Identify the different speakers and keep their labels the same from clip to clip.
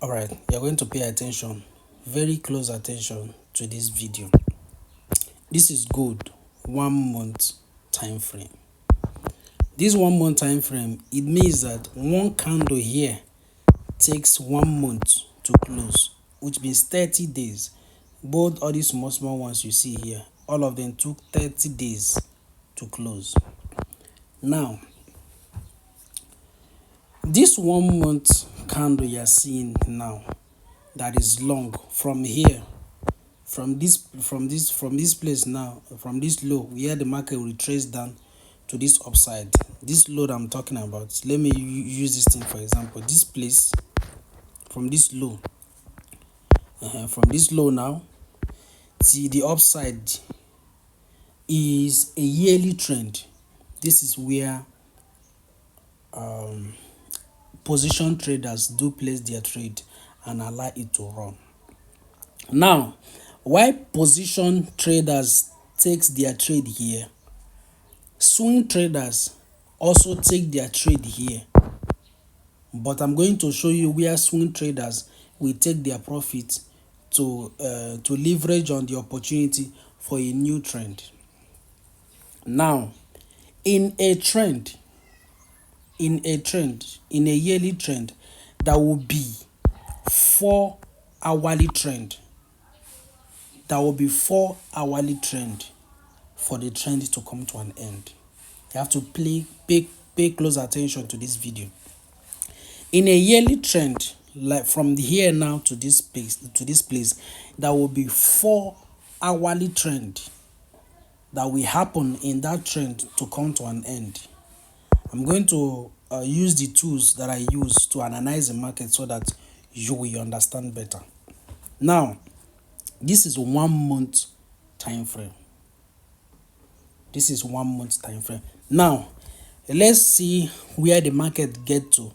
Speaker 1: Alright, you're going to pay attention, very close attention to this video. This is good 1 month time frame. This 1 month time frame, it means that one candle here takes 1 month to close, which means 30 days. Both all these small ones you see here, all of them took 30 days to close. Now, this 1 month candle you are seeing now, that is long from here, from this place now, from this low where the market will retrace down to this upside, this low that I'm talking about. Let me use this thing for example. This place, from this low, now see the upside is a yearly trend. This is where position traders do place their trade and allow it to run. Now, why position traders takes their trade here, swing traders also take their trade here, but I'm going to show you where swing traders will take their profit to leverage on the opportunity for a new trend. Now, in a yearly trend, that will be 4 hourly trend. That will be 4 hourly trend for the trend to come to an end. You have to pay close attention to this video. In a yearly trend, like from here now to this place, that will be 4 hourly trend that will happen in that trend to come to an end. I'm going to use the tools that I use to analyze the market so that you will understand better. Now, this is 1 month time frame. This is 1 month time frame. Now, let's see where the market get to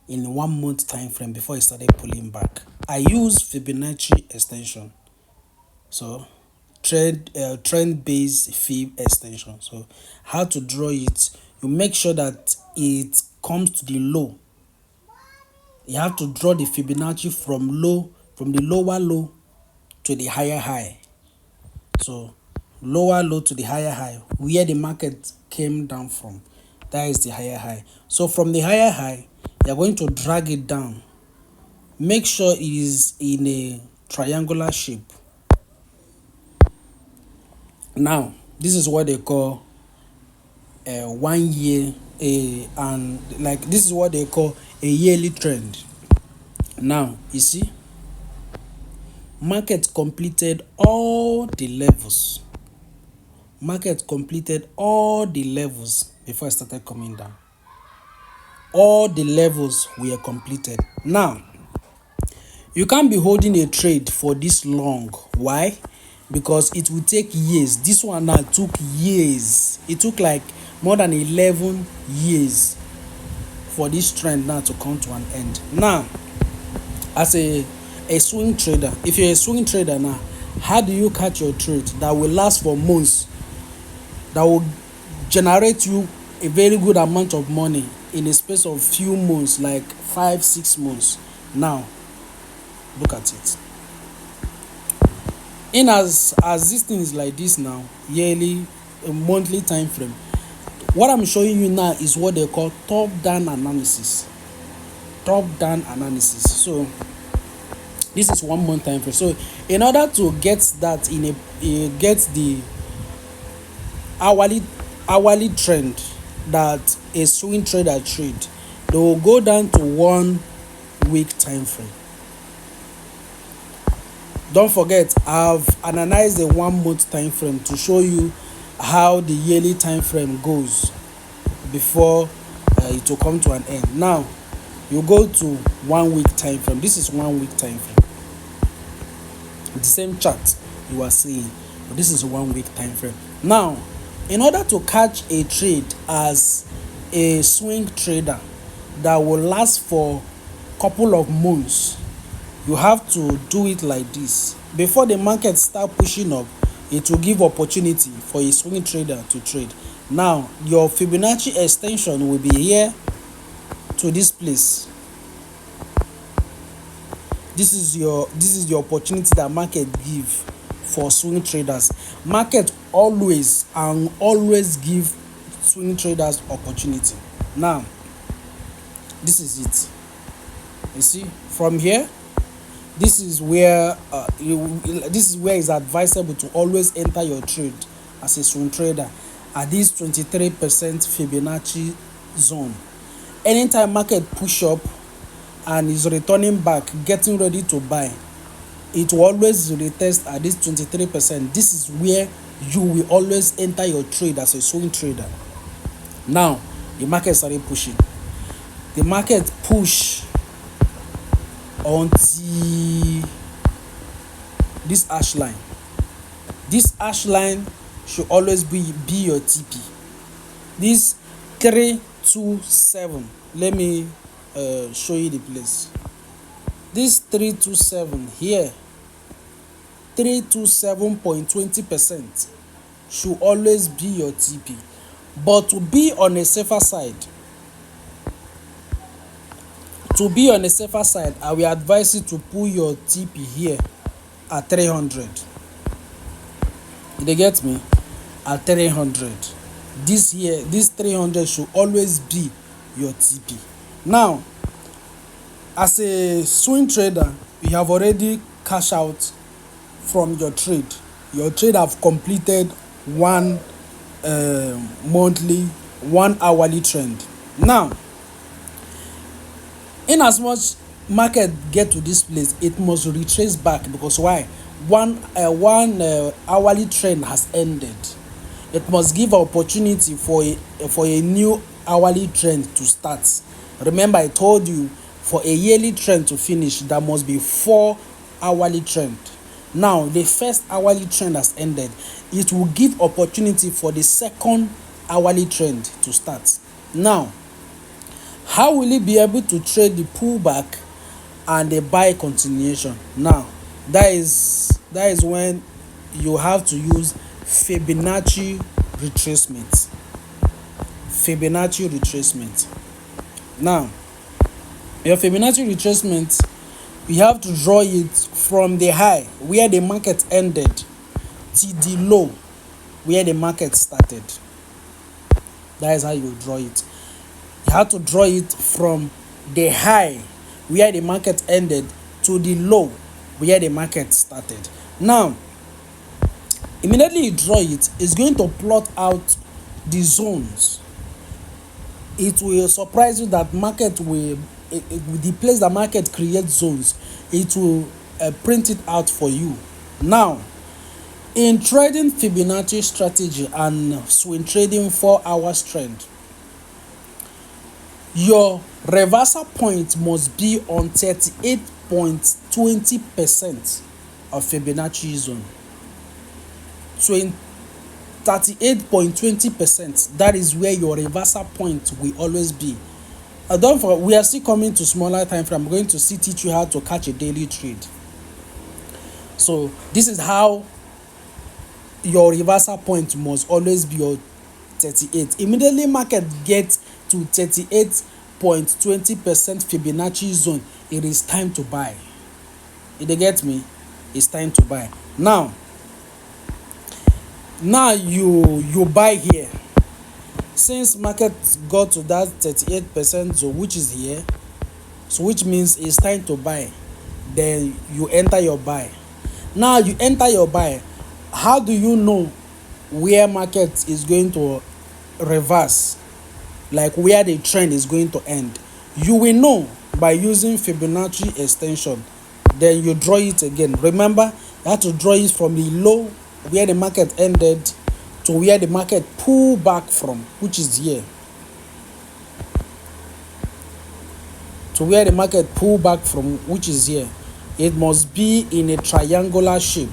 Speaker 1: in 1 month time frame before it started pulling back. I use Fibonacci extension. So, trend-based Fib extension. So, how to draw it? You make sure that it comes to the low. You have to draw the Fibonacci from the lower low to the higher high. So, lower low to the higher high, where the market came down from, that is the higher high. So from the higher high, you're going to drag it down. Make sure it is in a triangular shape. Now, this is what they call 1 year, and like this is what they call a yearly trend. Now, you see, market completed all the levels. Market completed all the levels before it started coming down. All the levels were completed. Now, you can't be holding a trade for this long. Why? Because it will take years. This one now took years. It took like more than 11 years for this trend now to come to an end. Now, as a swing trader, if you're a swing trader now, how do you catch your trade that will last for months, that will generate you a very good amount of money in a space of few months, like 5-6 months? Now, look at it. In as this thing is like this now, yearly, a monthly time frame, what I'm showing you now is what they call top-down analysis. Top-down analysis. So this is 1 month time frame. So in order to get that get the hourly trend that a swing trader trade, they will go down to 1 week time frame. Don't forget, I've analyzed the 1 month time frame to show you how the yearly time frame goes before it will come to an end. Now, you go to 1 week time frame. This is 1 week time frame. The same chart you are seeing, but this is 1 week time frame. Now, in order to catch a trade as a swing trader that will last for a couple of months, you have to do it like this. Before the market start pushing up, it will give opportunity for a swing trader to trade. Now, your Fibonacci extension will be here to this place. This is the opportunity that market give for swing traders. Market always give swing traders opportunity. Now this is it. You see from here, this is where it's advisable to always enter your trade as a swing trader at this 23% Fibonacci zone. Anytime market push up and is returning back, getting ready to buy, it will always retest at this 23%. This is where you will always enter your trade as a swing trader. Now the market started pushing. The market push until this hash line. This hash line should always be your TP. This 327. Let me show you the place. This 327 here, 327.20% should always be your TP. But to be on a safer side, I will advise you to put your TP here at 300. They get me? At 300. This 300 should always be your TP. Now, as a swing trader, you have already cashed out from your trade. Your trade have completed one monthly, 1 hourly trend. Now, in as much market get to this place, it must retrace back, because why? One hourly trend has ended. It must give opportunity for a new hourly trend to start. Remember, I told you, for a yearly trend to finish, there must be 4 hourly trend. Now the first hourly trend has ended. It will give opportunity for the second hourly trend to start. Now, how will you be able to trade the pullback and the buy continuation? Now, that is when you have to use Fibonacci retracement. Fibonacci retracement. Now, your Fibonacci retracement, you have to draw it from the high where the market ended to the low where the market started. That is how you draw it. You have to draw it from the high where the market ended to the low where the market started. Now, immediately you draw it, it's going to plot out the zones. It will surprise you that market will, the place the market creates zones, it will print it out for you. Now, in trading Fibonacci strategy and swing trading 4 hours trend, your reversal point must be on 38.20% of Fibonacci zone. 38.20%, that is where your reversal point will always be. Don't forget, we are still coming to smaller time frame. I'm going to teach you how to catch a daily trade. So this is how your reversal point must always be your 38. Immediately market gets to 38.20% Fibonacci zone, it is time to buy. If they get me, it's time to buy. Now you buy here. Since market got to that 38% zone, which is here, so which means it's time to buy, then you enter your buy. Now you enter your buy. How do you know where market is going to reverse, like where the trend is going to end? You will know by using Fibonacci extension. Then you draw it again. Remember, you have to draw it from the low where the market ended to where the market pulled back from, which is here. To where the market pulled back from, which is here. It must be in a triangular shape.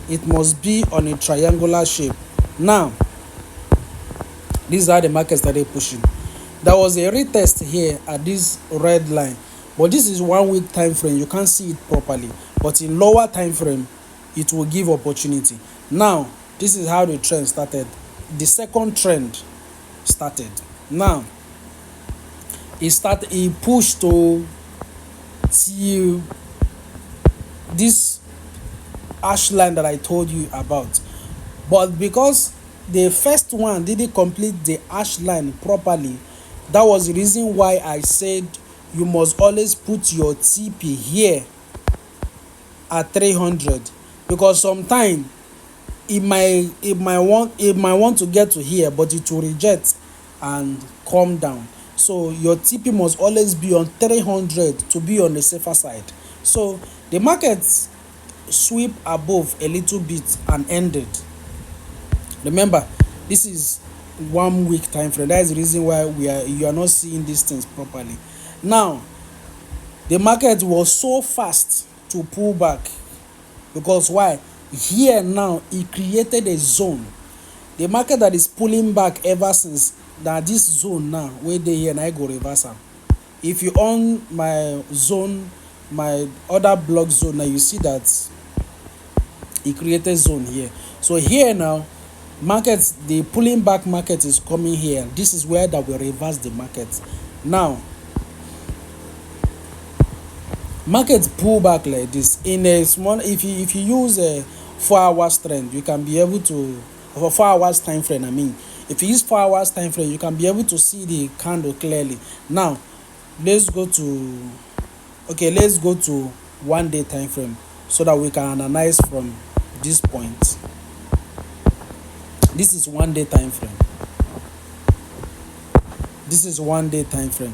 Speaker 1: It must be on a triangular shape. Now, these are the markets that they're pushing. There was a retest here at this red line, but this is 1 week time frame. You can't see it properly, but in lower time frame, it will give opportunity. Now, this is how the trend started. The second trend started. Now, it pushed to till this hash line that I told you about. But because the first one didn't complete the hash line properly, that was the reason why I said you must always put your TP here at 300, because sometimes it might want to get to here, but it will reject and come down. So your TP must always be on 300 to be on the safer side. So the market sweep above a little bit and ended. Remember, this is 1 week time frame. That is the reason why you are not seeing these things properly. Now, the market was so fast to pull back, because why? Here now it created a zone. The market that is pulling back ever since, that this zone now where they here and I go reverse am. If you on my zone, my other block zone, now you see that it created zone here. So here now, markets, the pulling back market is coming here. This is where that will reverse the market. Now, market pull back like this in a small, if you use a 4 hours trend, you can be able to, for 4 hours time frame, I mean, if you use 4 hours time frame, you can be able to see the candle clearly. Now let's go to 1 day time frame, so that we can analyze from this point. This is 1 day time frame. This is 1 day time frame.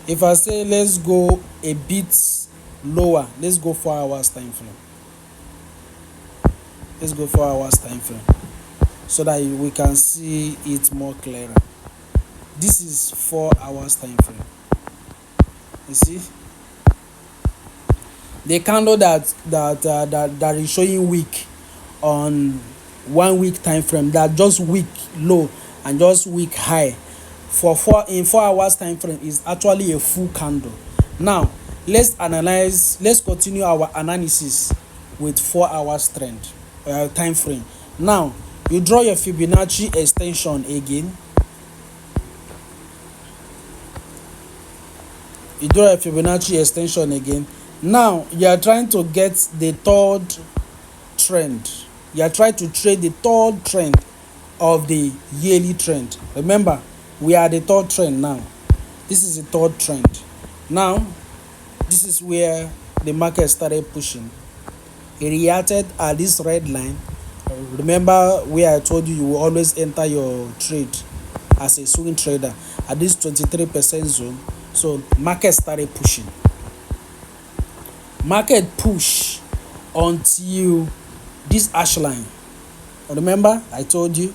Speaker 1: If I say let's go a bit lower, let's go 4 hours time frame. Let's go 4 hours time frame, so that we can see it more clearer. This is 4 hours time frame. You see the candle that is showing weak on 1 week time frame, that just weak low and just weak high for 4 hours time frame is actually a full candle. Now let's continue our analysis with 4 hours trend time frame. Now you draw your Fibonacci extension again. Now you are trying to get the third trend. You are trying to trade the third trend of the yearly trend. Remember, we are the third trend now. This is the third trend. Now this is where the market started pushing. It reacted at this red line. Remember where I told you will always enter your trade as a swing trader at this 23% zone. So market started pushing. Market push until this hash line. Remember I told you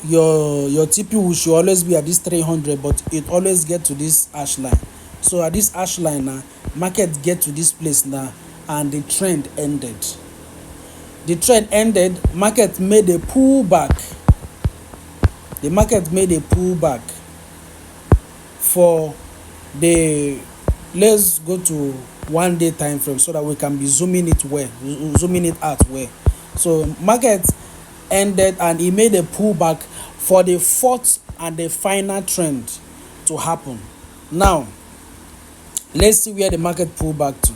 Speaker 1: your TP should always be at this 300, but it always get to this hash line. So at this hash line now, market get to this place now, and the trend ended. Market made a pullback. The market made a pullback for the, let's go to 1 day time frame, so that we can be zooming it out well. So market ended and it made a pullback for the fourth and the final trend to happen. Now let's see where the market pulled back to.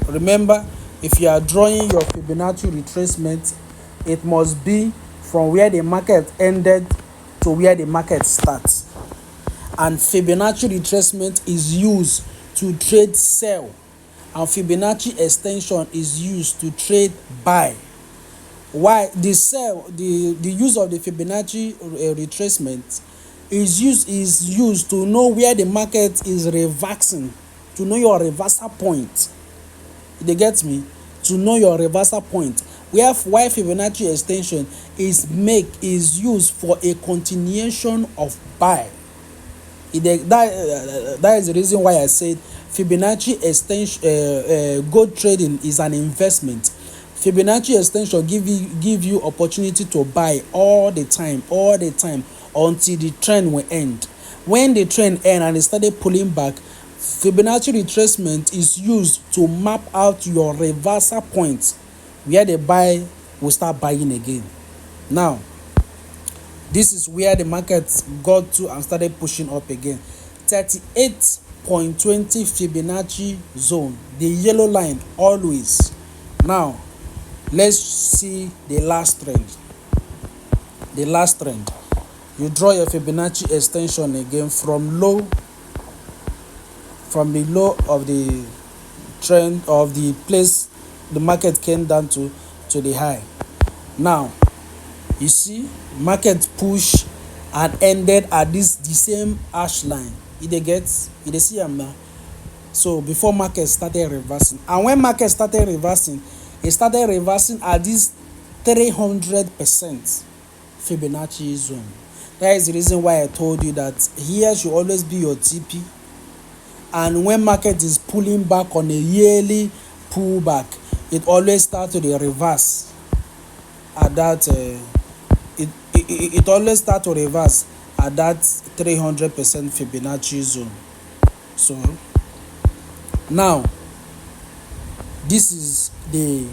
Speaker 1: Remember, if you are drawing your Fibonacci retracement, it must be from where the market ended to where the market starts. And Fibonacci retracement is used to trade sell, and Fibonacci extension is used to trade buy. Why the use of the Fibonacci retracement is used to know where the market is reversing, to know your reversal point. They get me? To know your reversal point. Why Fibonacci extension is used for a continuation of buy. That is the reason why I said Fibonacci extension, gold trading is an investment. Fibonacci extension give you opportunity to buy all the time until the trend will end. When the trend end and it started pulling back, Fibonacci retracement is used to map out your reversal point where the buy will start buying again. Now This is where the market got to and started pushing up again. 38.20 Fibonacci zone, the yellow line always. Now let's see the last trend. The last trend, you draw your Fibonacci extension again from the low of the trend of the place the market came down to the high. Now you see market push and ended at the same hash line. You dey see am now. So before market started reversing, and when market started reversing, it started reversing at this 300% Fibonacci zone. That is the reason why I told you that here should always be your TP, and when market is pulling back on a yearly pullback, it always starts to the reverse at that it always starts to reverse at that 300% Fibonacci zone. So now this is the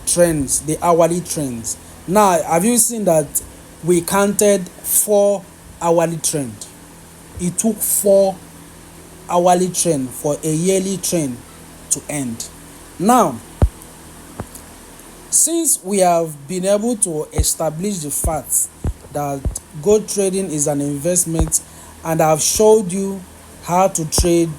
Speaker 1: trends, the hourly trends. Now have you seen that we counted 4 hourly trend? It took 4 hourly trend for a yearly trend to end. Now since we have been able to establish the fact that gold trading is an investment, and I've showed you how to trade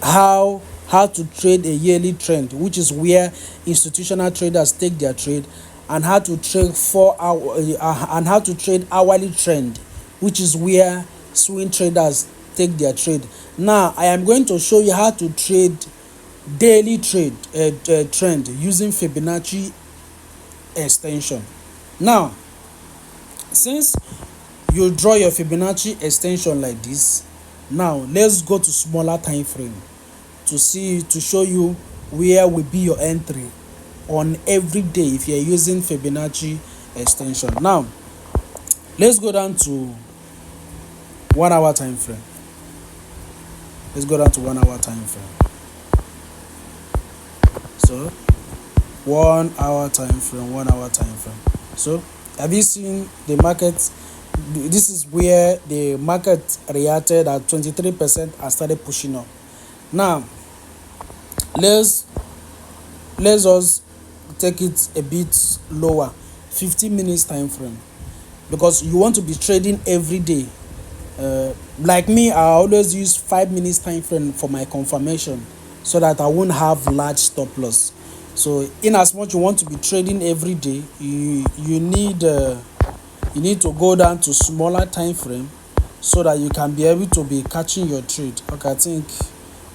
Speaker 1: how to trade a yearly trend, which is where institutional traders take their trade, and how to trade and how to trade hourly trend, which is where swing traders take their trade. Now I am going to show you how to trade daily trend using Fibonacci extension. Now since you draw your Fibonacci extension like this, now let's go to smaller time frame to show you where will be your entry on every day if you're using Fibonacci extension. Now let's go down to 1 hour time frame. Let's go down to 1 hour time frame. So 1 hour time frame, 1 hour time frame. So have you seen the market? This is where the market reacted at 23% and started pushing up. Now let's just take it a bit lower, 15 minutes time frame, because you want to be trading every day. Like me, I always use 5 minutes time frame for my confirmation, so that I won't have large stop loss. So in as much you want to be trading every day, you need to go down to smaller time frame so that you can be able to be catching your trade. Okay, I think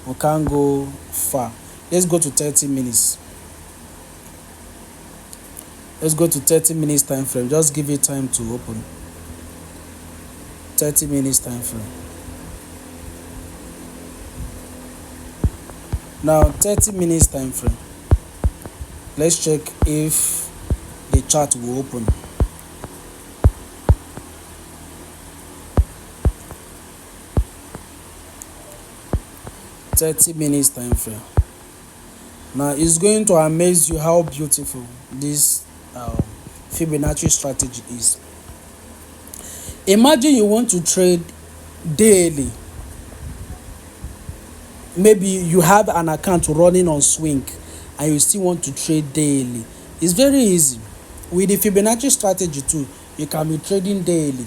Speaker 1: we can't go far. Let's go to 30 minutes. Let's go to 30 minutes time frame. Just give it time to open. 30 minutes time frame. Now 30 minutes time frame. Let's check if the chart will open. $30 minutes time frame. Now it's going to amaze you how beautiful this Fibonacci strategy is. Imagine you want to trade daily. Maybe you have an account running on swing and you still want to trade daily. It's very easy. With the Fibonacci strategy too, you can be trading daily.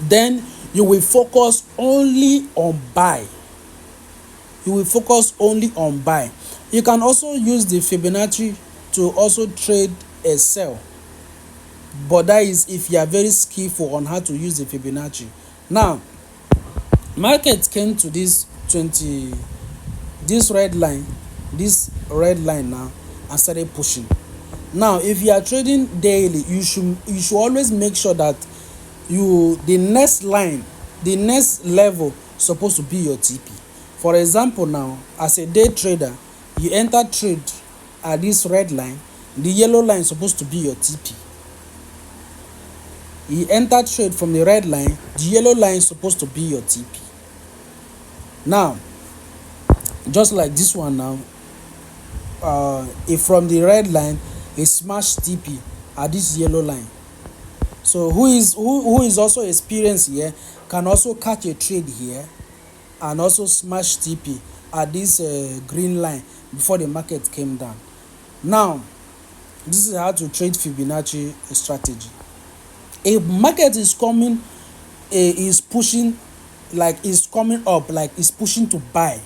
Speaker 1: Then you will focus only on buy. You will focus only on buy. You can also use the Fibonacci to also trade a sell. But that is if you are very skillful on how to use the Fibonacci. Now, market came to this red line now and started pushing. Now if you are trading daily, you should always make sure that the next level supposed to be your TP. For example, now as a day trader, you enter trade at this red line, the yellow line is supposed to be your TP. You enter trade from the red line, the yellow line is supposed to be your TP. Now, just like this one now, if from the red line, a smash TP at this yellow line. So who is also experienced here can also catch a trade here and also smash TP at this green line before the market came down. Now, this is how to trade Fibonacci strategy. A market is coming, is pushing, like is coming up, like is pushing to buy.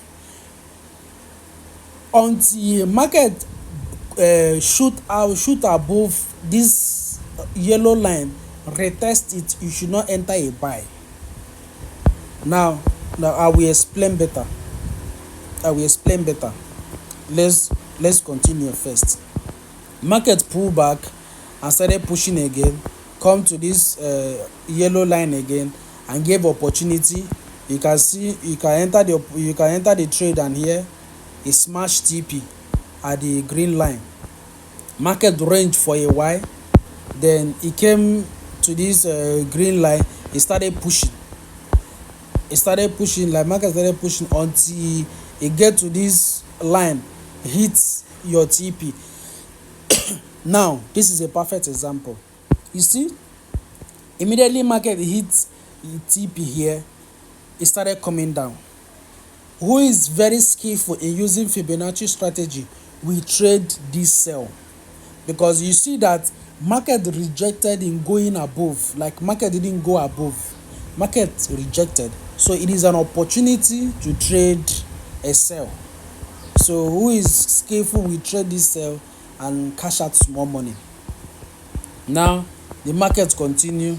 Speaker 1: Until market shoot above this yellow line, retest it, you should not enter a buy. Now I will explain better. Let's continue first. Market pull back and started pushing again, come to this yellow line again and gave opportunity. You can see you can enter the trade, and here a smash TP at the green line. Market range for a while, then it came to this green line. It started pushing, like market started pushing until it get to this line, hits your TP. Now this is a perfect example. You see, immediately market hits TP here, it started coming down. Who is very skillful in using Fibonacci strategy will trade this sell, because you see that market rejected in going above, like market didn't go above, market rejected. So it is an opportunity to trade a sell. So who is skillful will trade this sell and cash out small money. Now the market continue.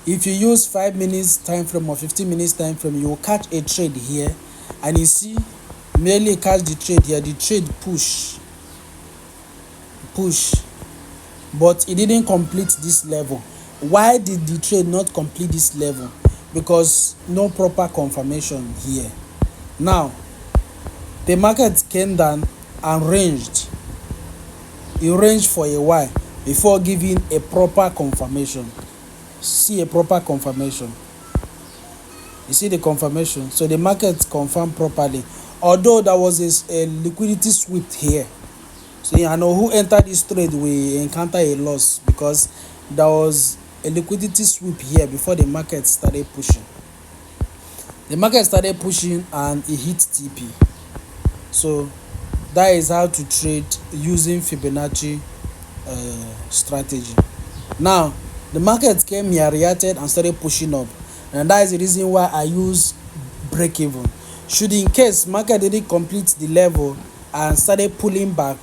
Speaker 1: If you use 5 minutes time frame or 15 minutes time frame, you will catch a trade here, and you see merely catch the trade here. The trade push, but it didn't complete this level. Why did the trade not complete this level? Because no proper confirmation here. Now the market came down and ranged. It ranged for a while before giving a proper confirmation. See a proper confirmation. You see the confirmation. So the market confirmed properly, although there was a liquidity sweep here. So I know who entered this trade will encounter a loss, because there was a liquidity sweep here before the market started pushing. The market started pushing and it hit TP. So that is how to trade using Fibonacci strategy. Now the market came here, reacted and started pushing up, and that is the reason why I use break even. Should in case market didn't complete the level and started pulling back,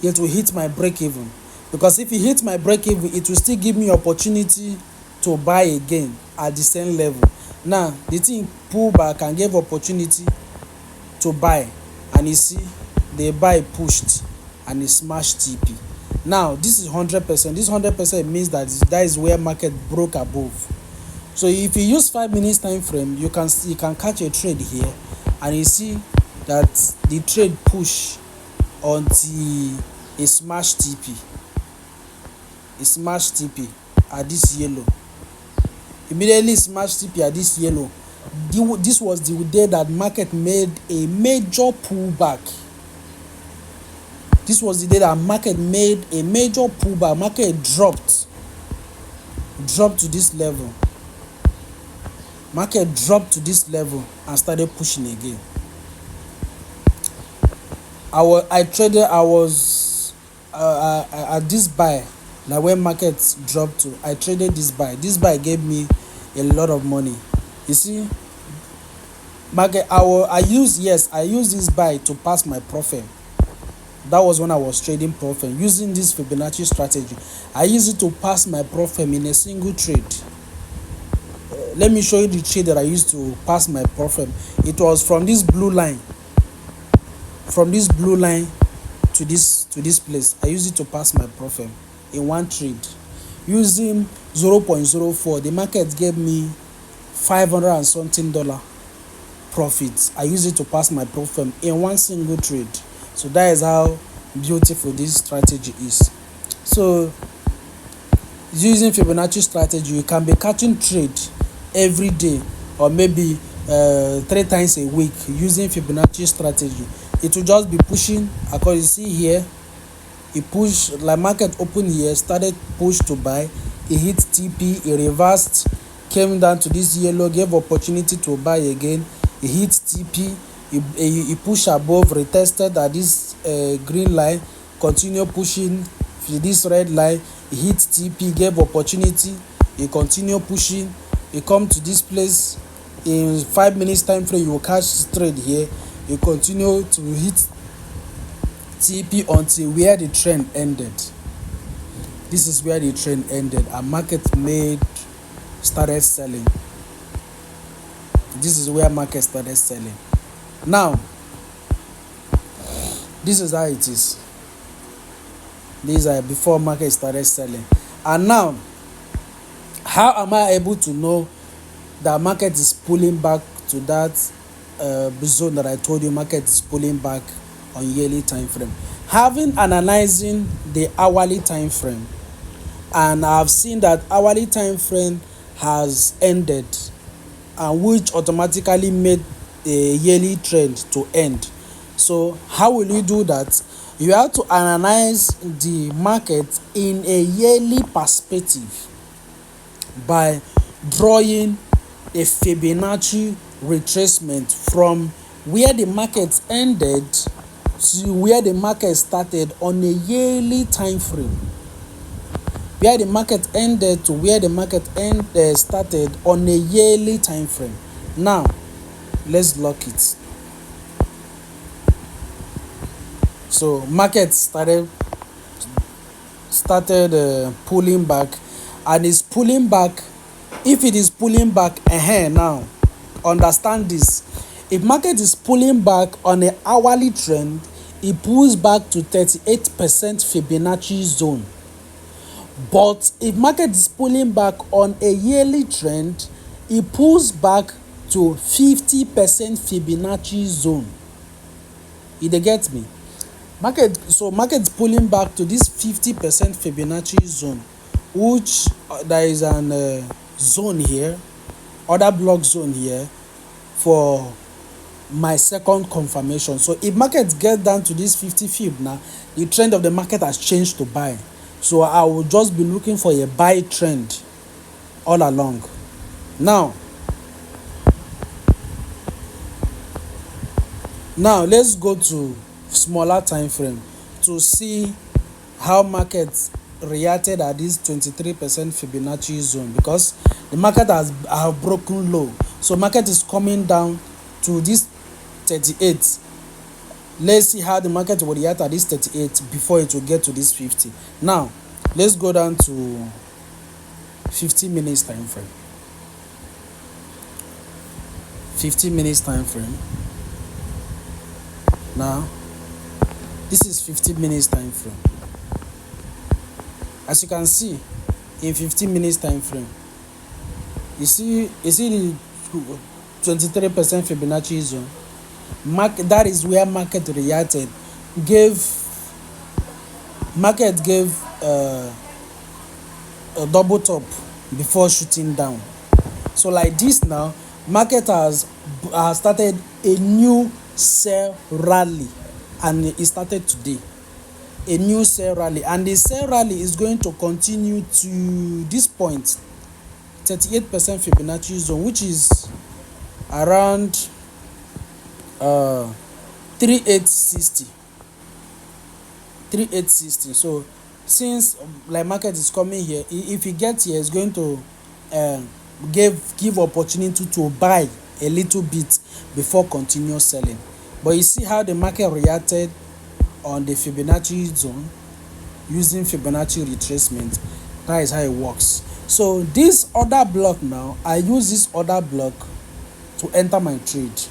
Speaker 1: it will hit my break even, because if it hits my break even, it will still give me opportunity to buy again at the same level. Now the thing pull back and gave opportunity to buy, and you see the buy pushed and it smashed TP. Now this is 100%. This 100% means that is where market broke above. So if you use 5 minutes time frame, you can catch a trade here, and you see that the trade push until it smashed TP. It smashed TP at this yellow. Immediately smashed TP at this yellow. This was the day that market made a major pullback. This was the day that market made a major pullback. Market dropped to this level. Market dropped to this level and started pushing again. I was at this buy. Like when market dropped to, I traded this buy. This buy gave me a lot of money. You see, market. I use this buy to pass my profit. That was when I was trading profit using this Fibonacci strategy. I use it to pass my profit in a single trade. Let me show you the trade that I used to pass my profit. It was from this blue line. From this blue line to this place. I used it to pass my profit in one trade. Using 0.04, the market gave me $500 and something profit. I used it to pass my profit in one single trade. So that is how beautiful this strategy is. So using Fibonacci strategy, you can be catching trade every day, or maybe 3 times a week using Fibonacci strategy. It will just be pushing, according to see here, He pushed, like market open here, started push to buy, he hit TP, he reversed, came down to this yellow, gave opportunity to buy again, he hit TP, he pushed above, retested at this green line, continue pushing this red line, he hit TP, gave opportunity, he continue pushing, he come to this place. In 5 minutes time frame, you will catch trade here, you continue to hit TP until where the trend ended. This is where the trend ended and market started selling. This is where market started selling. Now, this is how it is. These are before market started selling. And now, how am I able to know that market is pulling back to that zone that I told you market is pulling back on yearly time frame? Having analyzing the hourly time frame, and I've seen that hourly time frame has ended, and which automatically made a yearly trend to end. So how will you do that? You have to analyze the market in a yearly perspective by drawing a Fibonacci retracement from where the market ended to where the market started on a yearly time frame. Where the market ended to where the market started on a yearly time frame. Now, let's lock it. So market started pulling back, and is pulling back. If it is pulling back, now understand this. If market is pulling back on an hourly trend, it pulls back to 38% Fibonacci zone. But if market is pulling back on a yearly trend, it pulls back to 50% Fibonacci zone. You dey get me? Market is pulling back to this 50% Fibonacci zone, which there is an zone here, other block zone here for my second confirmation. So if market get down to this 50 fib now, the trend of the market has changed to buy. So I will just be looking for a buy trend all along. Now let's go to smaller time frame to see how market reacted at this 23% Fibonacci zone, because the market have broken low. So market is coming down to this 38. Let's see how the market will react at this 38 before it will get to this 50. Now let's go down to 15 minutes time frame. 15 minutes time frame. Now this is 15 minutes time frame. As you can see, in 15 minutes time frame, you see the 23% Fibonacci zone. That is where market reacted. Market gave a double top before shooting down. So like this now, market has started a new sell rally, and it started today. A new sell rally, and the sell rally is going to continue to this point, 38% Fibonacci zone, which is around 3860. So since like market is coming here, if you get here, it's going to give opportunity to buy a little bit before continue selling. But you see how the market reacted on the Fibonacci zone using Fibonacci retracement. That is how it works. So this other block now, I use this other block to enter my trade.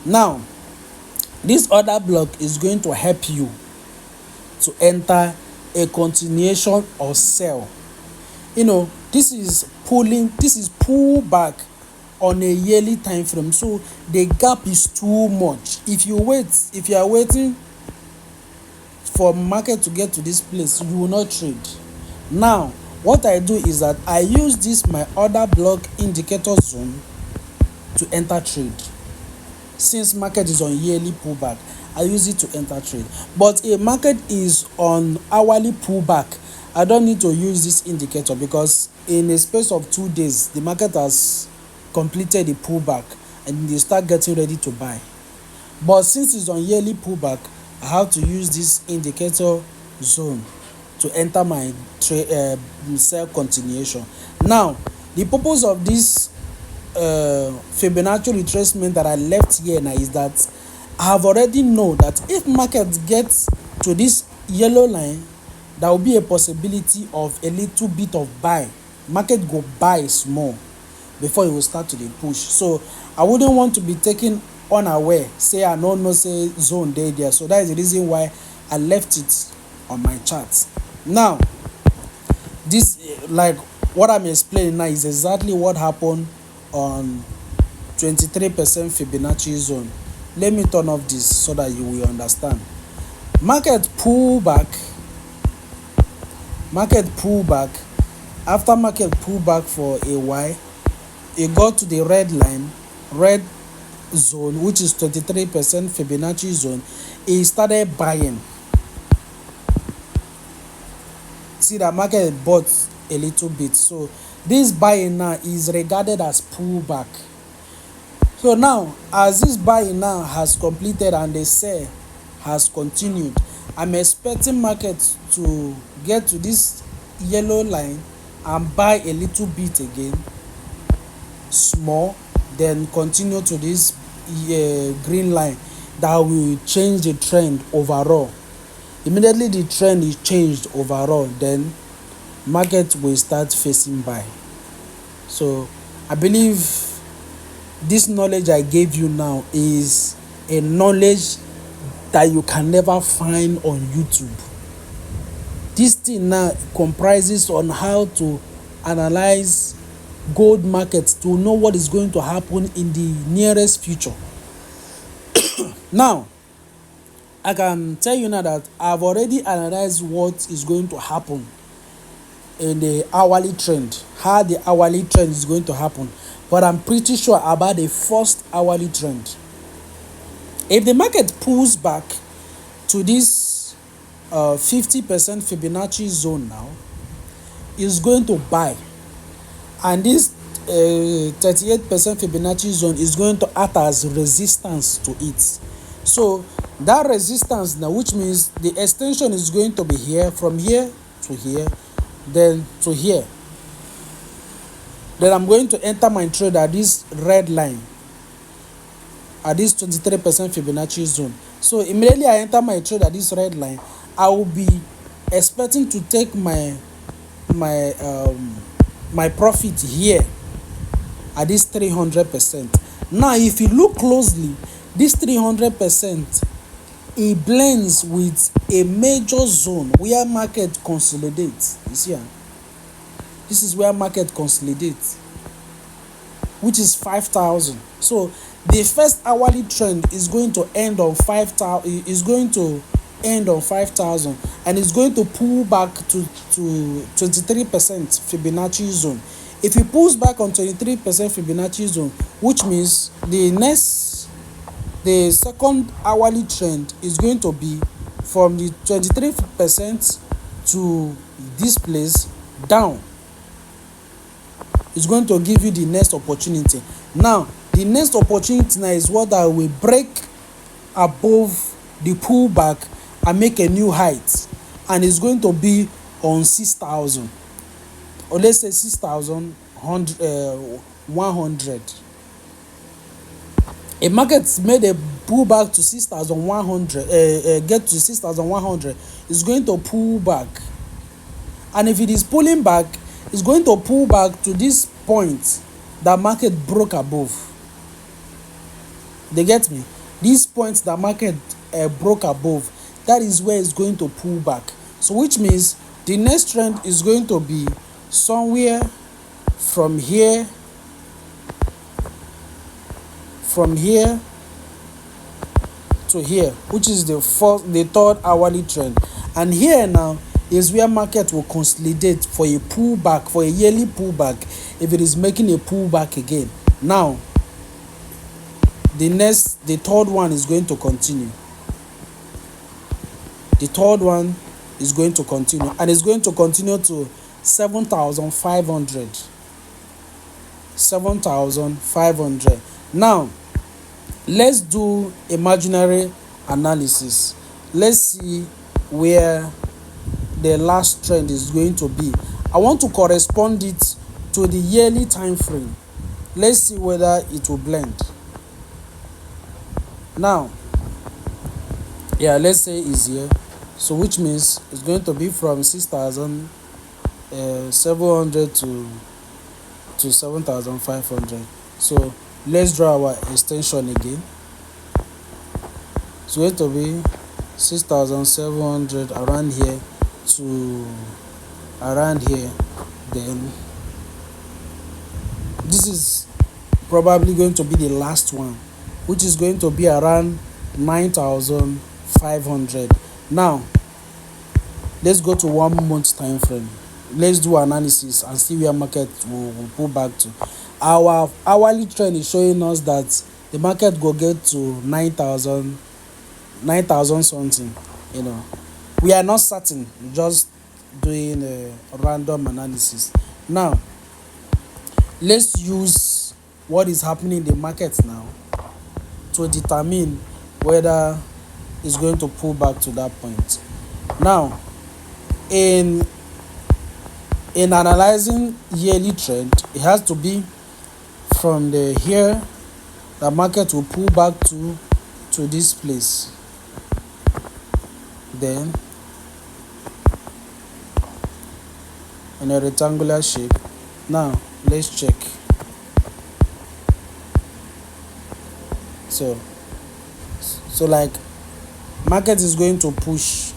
Speaker 1: Now this other block is going to help you to enter a continuation or sell. This is pull back on a yearly time frame, so the gap is too much. If you are waiting for market to get to this place, you will not trade. Now what I do is that I use this my other block indicator zone to enter trade. Since market is on yearly pullback, I use it to enter trade. But a market is on hourly pullback, I don't need to use this indicator, because in a space of 2 days the market has completed the pullback and they start getting ready to buy. But since it's on yearly pullback, I have to use this indicator zone to enter my sell continuation. Now, the purpose of this Fibonacci retracement that I left here now is that I have already know that if market gets to this yellow line, there will be a possibility of a little bit of buy. Market go buy small before it will start to dey push. So I wouldn't want to be taken unaware, say I no know say zone dey there. So that is the reason why I left it on my chart. Now, this, like what I'm explaining now, is exactly what happened on 23% Fibonacci zone. Let me turn off this so that you will understand. Market pull back. After market pull back for a while, it got to the red line, red zone, which is 23% Fibonacci zone. It started buying. See that market bought a little bit. So this buying now is regarded as pullback. So now, as this buying now has completed and the sell has continued, I'm expecting market to get to this yellow line and buy a little bit again, small, then continue to this green line that will change the trend overall. Immediately the trend is changed overall, then market will start facing buy. So I believe this knowledge I gave you now is a knowledge that you can never find on YouTube. This thing now comprises on how to analyze gold markets to know what is going to happen in the nearest future. Now, I can tell you now that I've already analyzed what is going to happen in the hourly trend, how the hourly trend is going to happen, but I'm pretty sure about the first hourly trend. If the market pulls back to this 50% Fibonacci zone now, is going to buy, and this 38% Fibonacci zone is going to act as resistance to it. So that resistance now, which means the extension is going to be here, from here to here, then to here. Then I'm going to enter my trade at this red line, at this 23% Fibonacci zone. So immediately I enter my trade at this red line, I will be expecting to take my profit here at this 300%. Now, if you look closely, this 300%, it blends with a major zone where market consolidates. You see, this is where market consolidates, which is 5,000. So the first hourly trend is going to end on 5,000. Is going to end on 5,000, and it's going to pull back to 23% Fibonacci zone. If it pulls back on 23% Fibonacci zone, which means the second hourly trend is going to be from the 23% to this place down. It's going to give you the next opportunity. Now, the next opportunity now is what I will break above the pullback and make a new height, and it's going to be on 6,000, or let's say 6,100. A market made a pullback to 6,100, get to 6,100, is going to pull back, and if it is pulling back, it's going to pull back to this point that market broke above. They get me? These points that market broke above, that is where it's going to pull back. So which means the next trend is going to be somewhere from here to here, which is the third hourly trend. And here now is where market will consolidate for a pullback, for a yearly pullback, if it is making a pullback again. Now, the third one is going to continue. The third one is going to continue, and it's going to continue to 7,500. 7,500. Now let's do imaginary analysis. Let's see where the last trend is going to be. I want to correspond it to the yearly time frame. Let's see whether it will blend. Now, yeah, let's say it's here. So which means it's going to be from 6,700 to 7,500. So let's draw our extension again. It's going to be 6,700 around here to around here. Then this is probably going to be the last one, which is going to be around 9,500. Now let's go to 1 month time frame. Let's do analysis and see where market will pull back to. Our hourly trend is showing us that the market go get to 9,000 something. We are not certain, just doing a random analysis. Now let's use what is happening in the market now to determine whether it's going to pull back to that point. Now, in analyzing yearly trend, it has to be from the here the market will pull back to this place. Then in a rectangular shape. Now let's check. So like market is going to push